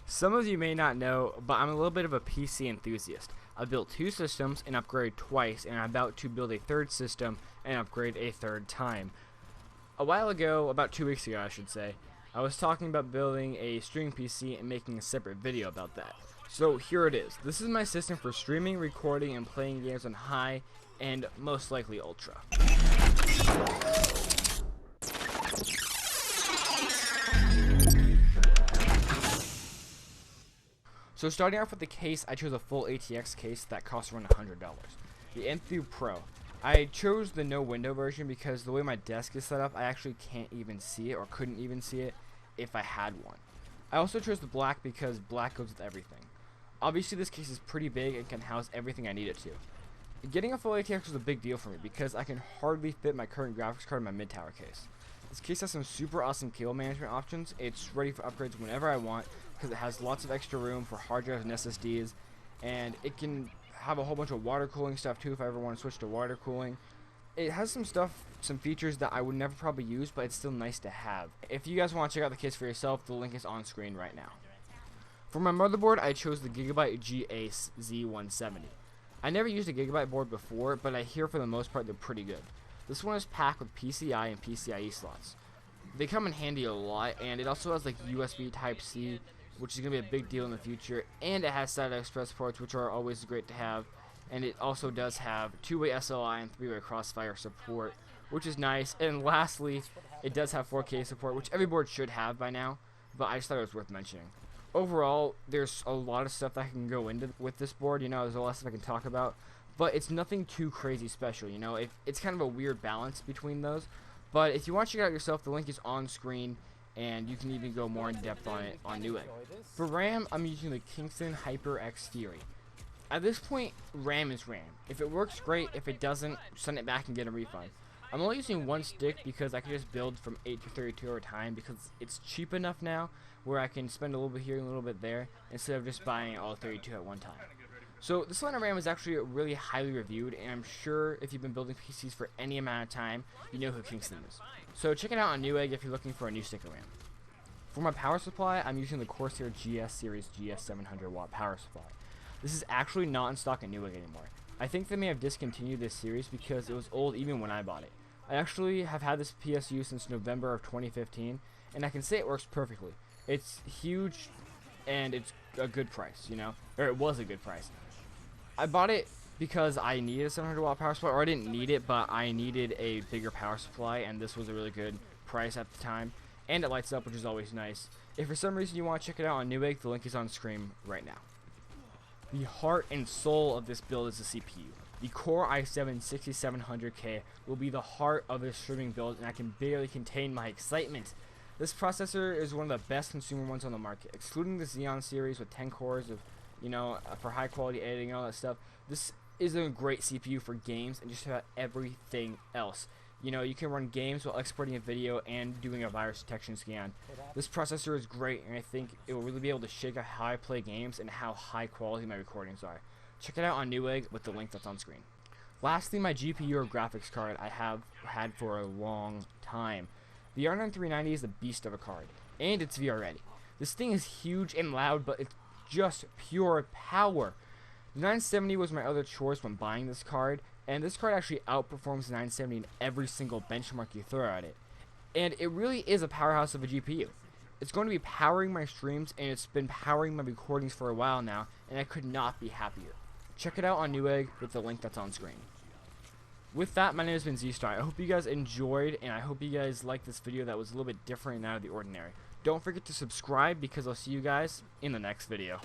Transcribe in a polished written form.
Some of you may not know, but I'm a little bit of a PC enthusiast. I've built 2 systems and upgraded twice, and I'm about to build a 3rd system and upgrade a 3rd time. A while ago, about 2 weeks ago I should say, I was talking about building a streaming PC and making a separate video about that. So here it is. This is my system for streaming, recording, and playing games on high and most likely ultra. So starting off with the case, I chose a full ATX case that costs around $100. The Nth Pro. I chose the no window version because the way my desk is set up, I actually can't even see it or couldn't even see it if I had one. I also chose the black because black goes with everything. Obviously this case is pretty big and can house everything I need it to. Getting a full ATX was a big deal for me because I can hardly fit my current graphics card in my mid-tower case. This case has some super awesome cable management options. It's ready for upgrades whenever I want because it has lots of extra room for hard drives and SSDs, and it can have a whole bunch of water cooling stuff too if I ever want to switch to water cooling. It has some features that I would never probably use, but it's still nice to have. If you guys want to check out the case for yourself, the link is on screen right now. For my motherboard, I chose the Gigabyte G-Ace Z170. I never used a Gigabyte board before, but I hear for the most part they're pretty good. This one is packed with PCI and PCIe slots. They come in handy a lot, and it also has like USB Type-C, which is going to be a big deal in the future, and it has SATA Express ports, which are always great to have, and it also does have 2-way SLI and 3-way crossfire support, which is nice. And lastly, it does have 4K support, which every board should have by now, but I just thought it was worth mentioning. Overall, there's a lot of stuff that I can go into with this board, there's a lot of stuff I can talk about, but it's nothing too crazy special, it's kind of a weird balance between those. But if you want to check it out yourself, the link is on screen, and you can even go more in depth on it on Newegg. For RAM, I'm using the Kingston HyperX Fury. At this point, RAM is RAM. If it works, great. If it doesn't, send it back and get a refund. I'm only using one stick because I can just build from 8 to 32 at a time because it's cheap enough now where I can spend a little bit here and a little bit there instead of just buying all 32 at one time. So this line of RAM is actually really highly reviewed, and I'm sure if you've been building PCs for any amount of time, you know who Kingston is. So check it out on Newegg if you're looking for a new stick of RAM. For my power supply, I'm using the Corsair GS Series GS 700 watt power supply. This is actually not in stock at Newegg anymore. I think they may have discontinued this series because it was old even when I bought it. I actually have had this PSU since November of 2015, and I can say it works perfectly. It's huge, and it's a good price, or it was a good price. I bought it because I needed a 700 watt power supply, or I didn't need it, but I needed a bigger power supply, and this was a really good price at the time. And it lights up, which is always nice. If for some reason you want to check it out on Newegg, the link is on screen right now. The heart and soul of this build is the CPU. The Core i7-6700K will be the heart of this streaming build, and I can barely contain my excitement. This processor is one of the best consumer ones on the market, excluding the Xeon series with 10 cores of, for high quality editing and all that stuff. This is a great CPU for games and just about everything else. You can run games while exporting a video and doing a virus detection scan. This processor is great, and I think it will really be able to shake up how I play games and how high quality my recordings are. Check it out on Newegg with the link that's on screen. Lastly, my GPU or graphics card I have had for a long time. The R9 390 is a beast of a card, and it's VR ready. This thing is huge and loud, but it's just pure power. The 970 was my other choice when buying this card, and this card actually outperforms the 970 in every single benchmark you throw at it. And it really is a powerhouse of a GPU. It's going to be powering my streams, and it's been powering my recordings for a while now, and I could not be happier. Check it out on Newegg with the link that's on screen. With that, my name has been Z-Star. I hope you guys enjoyed, and I hope you guys liked this video that was a little bit different and out of the ordinary. Don't forget to subscribe because I'll see you guys in the next video.